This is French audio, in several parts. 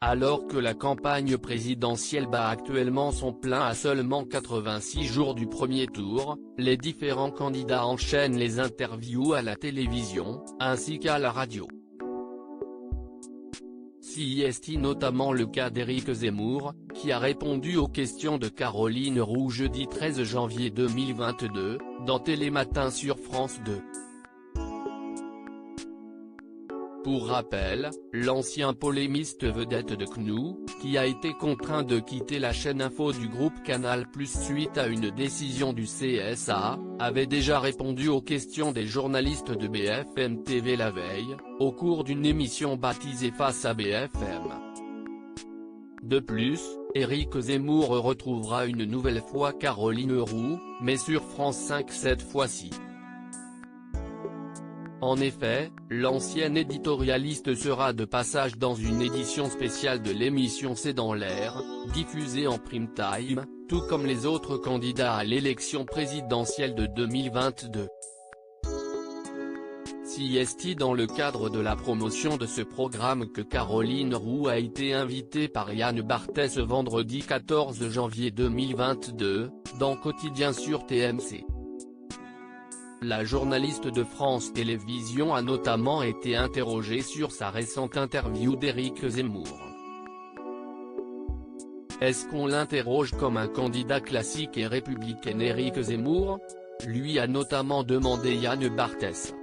Alors que la campagne présidentielle bat actuellement son plein à seulement 86 jours du premier tour, les différents candidats enchaînent les interviews à la télévision, ainsi qu'à la radio. C'est notamment le cas d'Éric Zemmour, qui a répondu aux questions de Caroline Roux jeudi 13 janvier 2022, dans Télématin sur France 2. Pour rappel, l'ancien polémiste vedette de CNU, qui a été contraint de quitter la chaîne info du groupe Canal+ suite à une décision du CSA, avait déjà répondu aux questions des journalistes de BFM TV la veille, au cours d'une émission baptisée Face à BFM. De plus, Éric Zemmour retrouvera une nouvelle fois Caroline Roux, mais sur France 5 cette fois-ci. En effet, l'ancienne éditorialiste sera de passage dans une édition spéciale de l'émission C'est dans l'air, diffusée en prime time, tout comme les autres candidats à l'élection présidentielle de 2022. C'est dans le cadre de la promotion de ce programme que Caroline Roux a été invitée par Yann Barthès vendredi 14 janvier 2022, dans Quotidien sur TMC. La journaliste de France Télévisions a notamment été interrogée sur sa récente interview d'Éric Zemmour. Est-ce qu'on l'interroge comme un candidat classique et républicain? Éric Zemmour lui a notamment demandé Yann Barthès.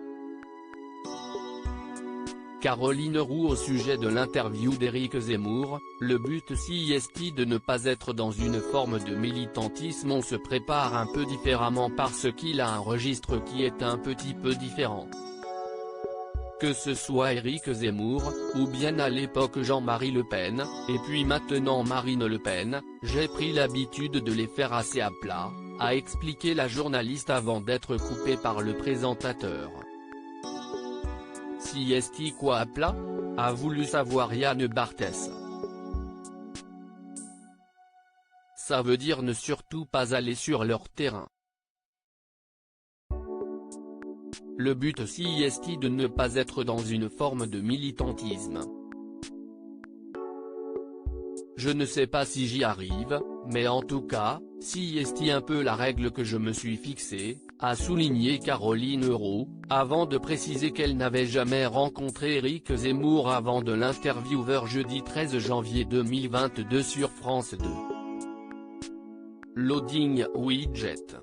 Caroline Roux au sujet de l'interview d'Éric Zemmour, le but c'est de ne pas être dans une forme de militantisme. On se prépare un peu différemment parce qu'il a un registre qui est un petit peu différent. Que ce soit Éric Zemmour, ou bien à l'époque Jean-Marie Le Pen, et puis maintenant Marine Le Pen, j'ai pris l'habitude de les faire assez à plat, a expliqué la journaliste avant d'être coupée par le présentateur. C'est quoi à plat? A voulu savoir Yann Barthès. Ça veut dire ne surtout pas aller sur leur terrain. Le but c'est de ne pas être dans une forme de militantisme. Je ne sais pas si j'y arrive, mais en tout cas, c'est un peu la règle que je me suis fixée, a souligné Caroline Roux, avant de préciser qu'elle n'avait jamais rencontré Éric Zemmour avant de l'interviewer jeudi 13 janvier 2022 sur France 2. Loading widget.